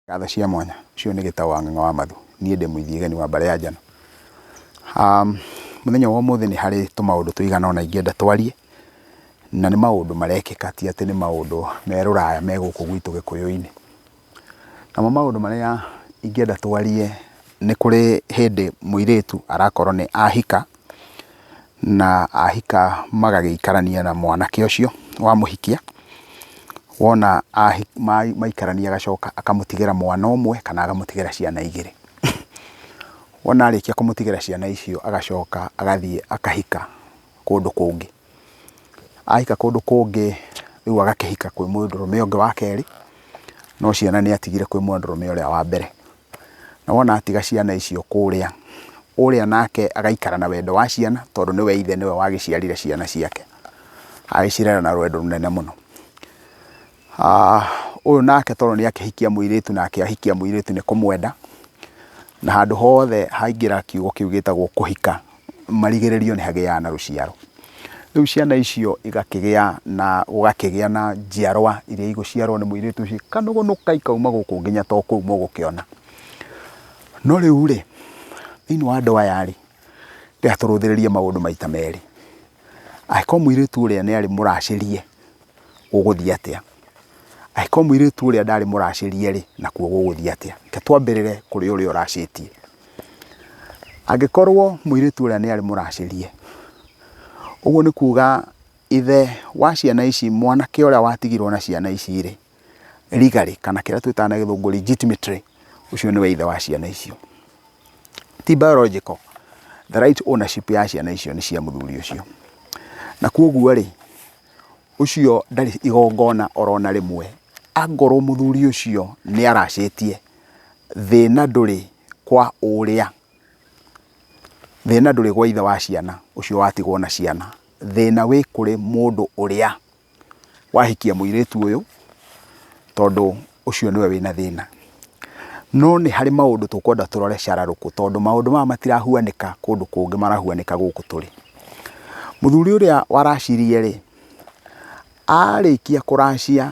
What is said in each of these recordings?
Gatho cia mwanya cio nĩ Gĩtaũ wa Ng'ang'a wa Mathu niĩ ndĩ mũithigani wa Mbare ya Njano. Mũthenya wa ũmũthĩ nĩ harĩ tũmaũndũ tũigana ũna ingĩenda twarie, na nĩ maũndũ marekĩka, ti atĩ nĩ maũndũ me rũraya me gũkũ gwitũ Gĩkũyũ-inĩ. Namo maũndũ marĩa ingĩenda twarie nĩ kũrĩ hĩndĩ mũirĩtu arakorwo nĩ ahika, na ahika magagĩikarania na mwanake ũcio wa mũhikia. Wona maikarania agacoka akamũtigĩra mwana ũmwe kana akamũtigĩra ciana igĩrĩ. Wona arĩkia kũmũtigĩra ciana icio agacoka agathiĩ akahika kũndũ kũngĩ. Ahika kũndũ kũngĩ rĩu agakĩhika kwĩ mũndũrũme ũngĩ wa kerĩ, no ciana nĩ atigire kwĩ mũndũrũme ũrĩa wa mbere. Na wona atiga ciana icio kũrĩa, ũrĩa nake agaikara na wendo wa ciana tondũ nĩwe ithe, nĩwe wagĩciarire ciana ciake. Agĩcirera na rwendo rũnene mũno. Ũyũ nake tondũ nĩ akĩhikia mũirĩtu nake ahikia mũirĩtu nĩ kũmwenda, na handũ hothe haingĩra kiugo kĩu gĩtagwo kũhika, marigĩrĩrio nĩ hagĩaga na rũciaro. Rĩu ciana icio igakĩgĩa na gũgakĩgĩa na njiarwa iria igũciarwo nĩ mũirĩtu ũcio, kanũgũnũka ikauma gũkũ nginya to kũu mũgũkĩona. No rĩu rĩ, thĩinĩ wa andũ aya rĩ, rĩrĩa tũrũthĩrĩrie maũndũ maita merĩ, angĩkorwo mũirĩtu ũrĩa nĩ arĩ mũracĩrie, ũgũthiĩ atĩa? Angĩkorwo mũirĩtu ũrĩa ndarĩ mũracĩrie rĩ, nakuo gũgũthiĩ atĩa? Reke twambĩrĩre kũrĩ ũrĩa ũracĩtie. Angĩkorwo mũirĩtu ũrĩa nĩ arĩ mũracĩrie, ũguo nĩ kuuga ithe wa ciana ici, mwanake ũrĩa watigirwo na ciana ici rĩ, legally kana kĩrĩa twĩtaga na Gĩthũngũ legitimately, ũcio nĩwe ithe wa ciana icio. Ti biological, the right ownership ya ciana icio nĩ cia mũthuri ũcio. Na kuoguo rĩ, ũcio ndarĩ igongona orona rĩmwe. Angorwo mũthuri ũcio nĩ aracĩtie, thĩna ndũrĩ kwa ũrĩa, thĩna ndũrĩ gwa ithe wa ciana ũcio watigwo na ciana, thĩna wĩ kũrĩ mũndũ ũrĩa wahikia mũirĩtu ũyũ, tondũ ũcio nĩwe wĩna thĩna. No nĩ harĩ maũndũ tũkwenda tũrore cararũkũ, tondũ maũndũ maya matirahuanĩka kũndũ kũngĩ, marahuanĩka gũkũ tũrĩ. Mũthuri ũrĩa waracirie rĩ, arĩkia kũracia,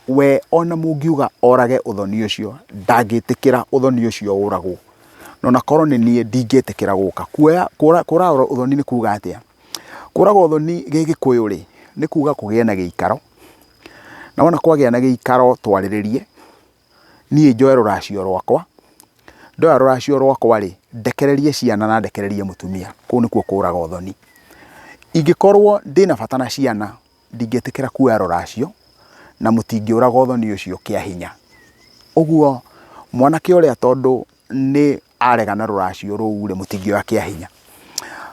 we ona mũngiuga orage ũthoni ũcio, ndangĩtĩkĩra ũthoni ũcio ũragwo. Na onakorwo nĩ niĩ ndingĩtĩkĩra gũka. Kũraga ũthoni nĩ kuuga atĩa? Kũraga ũthoni Gĩgĩkũyũ rĩ, nĩ kuuga kũgĩa na gĩikaro. Na wona kwagĩa na gĩikaro twarĩrĩrie, niĩ njoe rũracio rwakwa, ndoya rũracio rwakwa rĩ, ndekererie ciana na ndekererie mũtumia. Kũu nĩkuo kũraga ũthoni. Ingĩkorwo ndĩna bata na ciana, ndingĩtĩkĩra kuoya rũracio, na mũtingĩũraga ũthoni ũcio kĩa hinya. Ũguo mwanake ũrĩa tondũ nĩ arega na rũracio rũu rĩ, mũtingĩoya kĩa hinya.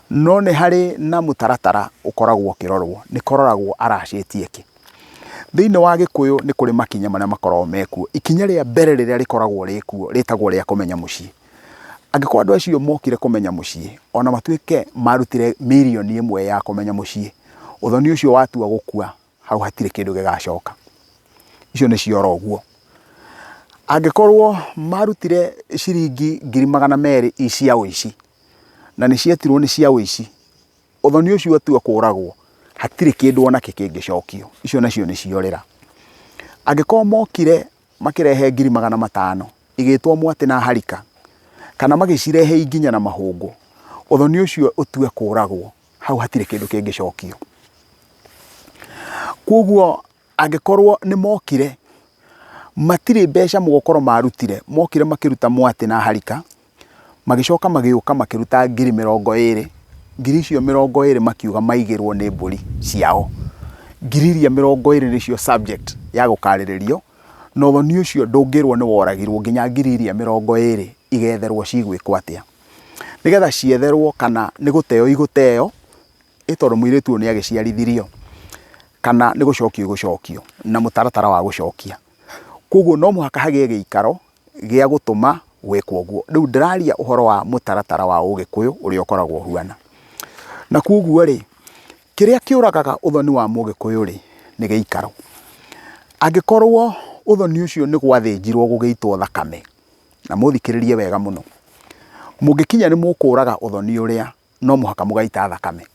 No nĩ harĩ na mũtaratara ũkoragwo ũkĩrorwo, nĩ kũroragwo aracĩtie kĩ. Thĩinĩ wa Gĩkũyũ nĩ kũrĩ makinya marĩa makoragwo mekuo. Ikinya rĩa mbere rĩrĩa rĩkoragwo rĩkuo rĩtagwo rĩa kũmenya mũciĩ. Angĩkorwo andũ acio mokire kũmenya mũciĩ, ona matuĩke marutire mirioni ĩmwe ya kũmenya mũciĩ, ũthoni ũcio watua gũkua, hau hatirĩ kĩndũ gĩgacoka. Icio nĩ cioro ũguo. Angĩkorwo marutire ciringi 200,000 cia ũici, na nĩ cietirwo nĩ cia ũici, ũthoni ũcio watua kũragwo, hatirĩ kĩndũ ona kĩngĩcokio. Icio nacio nĩ ciorĩra. Angĩkorwo mokire makĩrehe 500,000 igĩtwo mwatĩ na harika, kana magĩcirehe nginya na mahũngũ, ũthoni ũcio ũtue kũragwo, hau hatirĩ kĩndũ kĩngĩcokio. Kuoguo angĩkorwo nĩ mokire, matirĩ mbeca mũgũkorwo marutire, mokire makĩruta mwatĩ na harika, magĩcoka magĩũka makĩruta 20,000, ngiri icio 20,000 makiuga maigĩrwo nĩ mbũri ciao. Ngiri iria 20,000 nĩcio subject ya gũkarĩrĩrio, na ũthoni ũcio ndũngĩrwo nĩ woragirwo, nginya ngiri iria 20,000 igetherwo cigwĩkwo atĩa. Nĩgetha cietherwo kana nĩ gũteo igũteo, tondũ mũirĩtu ũyũ nĩ agĩciarithirio, kana nĩ gũcokio igũcokio na mũtaratara wa gũcokia. Koguo no mũhaka hagĩe gĩikaro gĩa gũtũma gwĩkwo ũguo. Rĩu ndĩraria ũhoro wa mũtaratara wa Ũgĩkũyũ ũrĩa ũkoragwo ũhuana. Na koguo rĩ, kĩrĩa kĩũragaga ũthoni wa Mũgĩkũyũ rĩ, nĩ gĩikaro. Angĩkorwo ũthoni ũcio nĩ gwathĩnjirwo gũgĩitwo thakame, na mũthikĩrĩrie wega mũno, mũngĩkinya nĩ mũkũraga ũthoni ũrĩa, no mũhaka mũgaita thakame.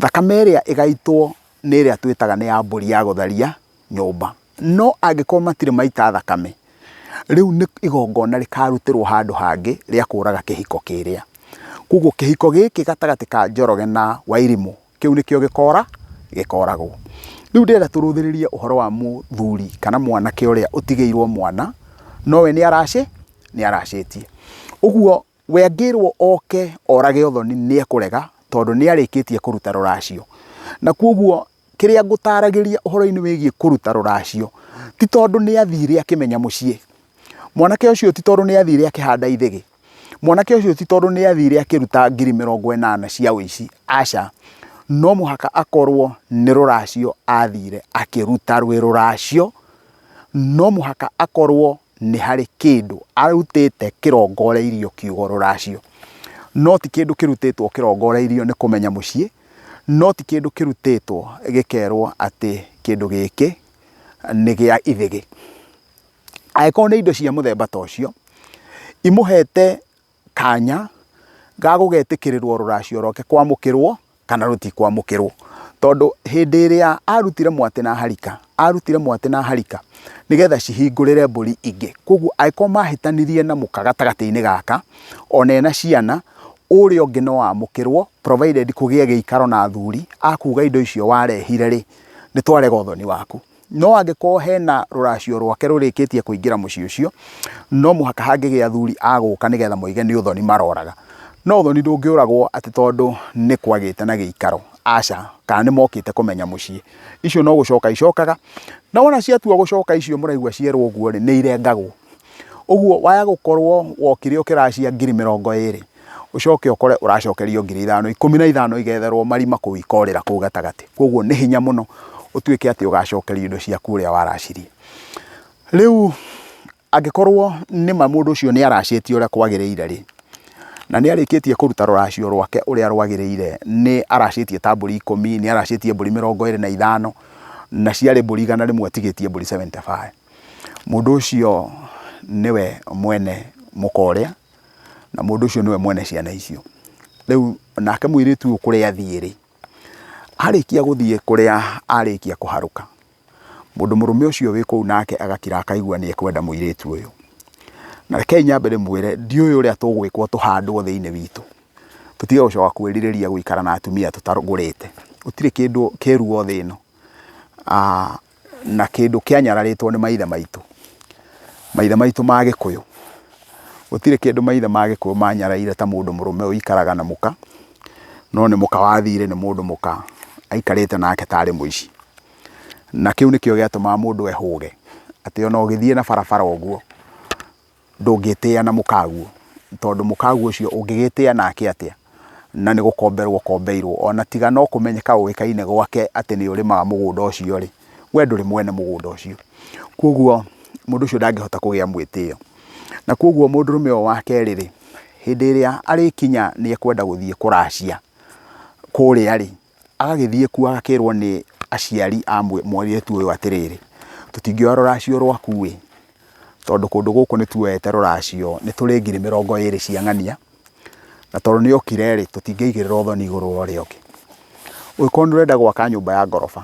Thakame ĩrĩa ĩgaitwo nĩ ĩrĩa twĩtaga nĩ ya mbũri ya gũtharia nyũmba. No angĩkorwo matirĩ maita thakame, riu ni igongona rikarutirwo handu hangi ria kuraga kihiko kiria. Koguo kihiko giki gatagati ka Njoroge na Wairimu kiu nikio gikoragwo. Riu ndĩrenda tũrũthĩrĩrie ũhoro wa mũthuri kana mwanake ũrĩa ũtigĩirwo mwana nowe nĩ aracĩtie. Ũguo we angĩrwo oke orage Ũthoni nĩ ekũrega tondũ nĩ arĩkĩtie kũruta rũracio. Na koguo kĩrĩa ngũtaragĩria ũhoro-inĩ wĩgiĩ kũruta rũracio ti tondũ nĩ athire akĩmenya mũciĩ. Mwanake ũcio ti tondũ nĩ athire akĩhanda ithĩgĩ. Mwanake ũcio ti tondũ nĩ athire akĩruta 80,000 cia ũici. Aca. No mũhaka akorwo nĩ rũracio athire akĩruta rũracio. No mũhaka akorwo nĩ harĩ kĩndũ arutĩte kĩrongoreirio kiugo rũracio. No ti kĩndũ kĩrutĩtwo kĩrongoreirio nĩ kũmenya mũciĩ. No ti kĩndũ kĩrutĩtwo gĩkerwo atĩ kĩndũ gĩkĩ nĩ gĩa ithĩgĩ. Angĩkorwo nĩ indo cia mũthemba ta ũcio imũhete kanya ga gũgetĩkĩrĩrwo rũracio rwake kwamũkĩrwo kana rũtikwamũkĩrwo. Tondũ hĩndĩ ĩrĩa arutire mwatĩ na harika nigetha cihingũrĩre mbũri ingĩ. Koguo angĩkorwo mahĩtanirie na mũka gatagatĩ-inĩ gaka ona ena ciana, ũrĩa ũngĩ no amũkĩrwo provided kũgĩe gĩikaro na athuri akuga indo icio warehire rĩ nĩ twarega Ũthoni waku. No angĩkorwo hena rũracio rwake rũrĩkĩtie kũingĩra mũciĩ ũcio, no mũhaka hangĩgĩa athuri agũka nĩgetha moige nĩ Ũthoni maroraga. No Ũthoni ndũngĩũragwo atĩ tondũ nĩ kwagĩte na gĩikaro. Aca, kana nĩ mokĩte kũmenya mũciĩ. Icio no gũcoka icokaga. Na wona ciatua gũcoka icio mũraigua cierwo ũguo rĩ nĩ irengagwo. Ũguo waya gũkorwo wokire ũkĩracia 20,000 ucoke ũkore ũracokerio 5,000, 15 igetherwo marima kũu ikorĩra kũu gatagatĩ. Koguo nĩ hinya mũno ũtuĩke atĩ ũgacokerio indo ciaku ũrĩa waracirie. Rĩu angĩkorwo nĩma mũndũ ũcio nĩ aracĩtie ũrĩa kwagĩrĩire rĩ, na nĩ arĩkĩtie kũruta rũracio rwake ũrĩa rwagĩrĩire, nĩ aracĩtie ta mbũri 10, nĩ aracĩtie mbũri 25 na ciarĩ mbũri 100 atigĩtie mbũri 75. Mũndũ ũcio nĩwe mwene mũkorĩa na mũndũ ũcio nĩwe mwene ciana icio. Rĩu nake mũirĩtu ũyũ kũrĩa athiĩ rĩ, arĩkia gũthiĩ kũrĩa arĩkia kũharũka, mũndũ mũrũme ũcio wĩ kũu nake agakira akaigua nĩ ekwenda mũirĩtu ũyũ. Na reke nyambe ndĩmwĩre ndiũĩ ũrĩa tũgwĩkwo tũhandwo thĩinĩ witũ. Tũtige gũcoka kwĩrirĩria gũikara na atumia tũtarũgũrĩte. Gũtirĩ kĩndũ kĩruo thĩ ĩno na kĩndũ kĩanyararĩtwo nĩ maithe maitũ. Maithe maitũ ma Gĩkũyũ. Gũtirĩ kĩndũ maithe ma Gĩkũyũ manyaraire ta mũndũ mũrũme ũikaraga na mũka. No nĩ mũka wathire nĩ mũndũ mũka aikarĩte nake tarĩ mũici. Na kĩu nĩkĩo gĩatũmaga mũndũ ehũge atĩ ona ũgĩthiĩ na barabara ũguo ndũngĩtĩa na mũkaguo, tondũ mũkaguo ũcio ũngĩgĩtĩa nake atĩa na nĩ gũkomberwo kombeirwo. Ona tiga no kũmenyeka ũĩkaine gwake atĩ nĩ ũrĩmaga mũgũnda ũcio rĩ, we ndũrĩ mwene mũgũnda ũcio. Koguo mũndũ ũcio ndangĩhota kũgĩa mwĩtĩo. Na koguo mũndũrũme ũyũ wa kerĩ rĩ, hĩndĩ ĩrĩa arĩkinya nĩ ekwenda gũthiĩ kũracia kũrĩa rĩ, agagĩthiĩ kuo agakĩrwo nĩ aciari a mũirĩtu ũyũ atĩrĩrĩ, tũtingĩoya rũracio rwaku ĩ, tondũ kũndũ gũkũ nĩ tuoete rũracio nĩ tũrĩ 20,000 cia ng'ania, na tondũ nĩ okire rĩ tũtingĩigĩrĩra Ũthoni igũrũ wa ũrĩa ũngĩ. Ũngĩkorwo nĩ ũrenda gwaka nyũmba ya ngoroba,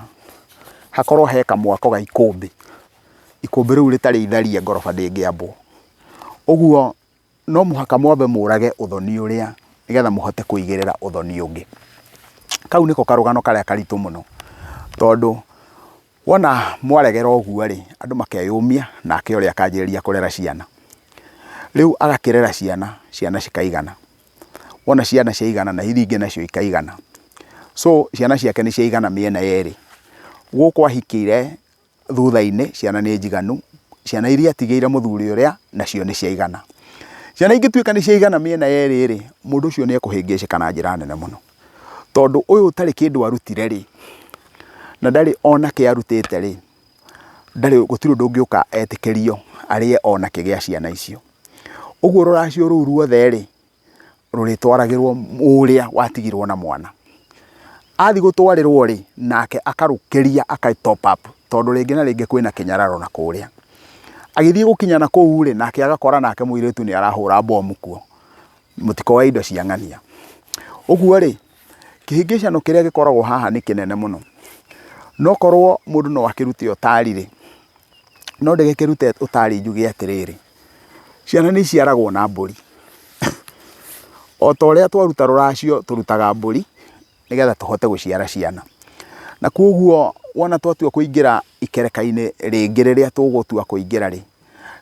hakorwo he kamwako ga ikũmbĩ. Ikũmbĩ rĩu rĩtarĩ itharia ngoroba ndĩngĩambwo. Ũguo no mũhaka mwambe mũrage Ũthoni ũrĩa nĩgetha mũhote kũigĩrĩra Ũthoni ũngĩ. Kau nĩko karũgano karĩa karitũ mũno, tondũ wona mwaregera ũguo rĩ, andũ makeyũmia nake ũrĩa akanjĩrĩria kũrera ciana. Rĩu agakĩrera ciana cikaigana. Wona ciana ciaigana na iria ingĩ nacio ikaigana. So ciana ciake nĩ ciaigana mĩena yerĩ. Gũkũ ahikĩire thutha-inĩ ciana nĩ njiganu, ciana iria atigĩire mũthuri ũrĩa nacio nĩ ciaigana. Ciana ingĩtuĩka nĩ ciaigana mĩena yerĩ rĩ, mũndũ ũcio nĩ ekũhĩngĩcĩka na njĩra nene mũno. Tondũ ũyũ ũtarĩ kĩndũ arutire rĩ, na ndarĩ onake arutĩte rĩ, gũtirĩ ũndũ ũngĩũka etĩkĩrio arĩe onake gĩa ciana icio. Ũguo rũracio rũu ruothe rĩ, rũrĩtwaragĩrwo ũrĩa watigirwo na mwana. Athi gũtwarĩrwo rĩ, nake akarũkĩria top up, tondũ rĩngĩ na rĩngĩ kwĩna kĩnyararo na kũrĩa. Agĩthiĩ gũkinya na kũu rĩ, nake agakora nake mũirĩtu nĩ arahũra bomu kuo. Mũtikoe indo cia ng'ania. Ũguo rĩ, kĩhĩngĩcano kĩrĩa gĩkoragwo haha nĩ kĩnene mũno. No korwo mũndũ no akĩrute ũtari rĩ, no ndagĩkĩrute ũtari njuge atĩrĩrĩ, ciana nĩ ciaragwo na mbũri o ta ũrĩa twaruta rũracio tũrutaga mbũri nĩgetha tũhote gũciara ciana. Na koguo wona twatua kũingĩra ikereka-inĩ rĩngĩ rĩrĩa tũgũtua kũingĩra rĩ,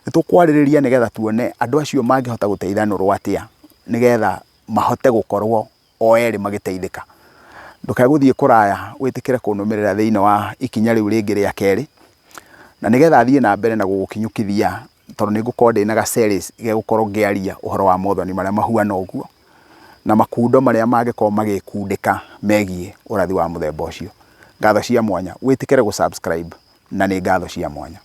nĩ tũkwarĩrĩria nĩgetha tuone andũ acio mangĩhota gũteithanĩrwo atĩa nĩgetha mahote gũkorwo o erĩ magĩteithĩka. Ndũkagũthiĩ kũraya wĩtĩkĩre kũnũmĩrĩra thĩinĩ wa ikinya rĩu rĩngĩ rĩa kerĩ, na nĩgetha thiĩ na mbere na gũgũkinyũkithia, tondũ nĩ ngũkorwo ndĩ na ga-series gegũkorwo ngĩaria ũhoro wa mothoni marĩa mahuana ũguo na makundo marĩa mangĩkorwo magĩkundĩka megiĩ ũrathi wa mũthemba ũcio. Ngatho cia mwanya, wĩtĩkĩre gũ subscribe na nĩ ngatho cia mwanya.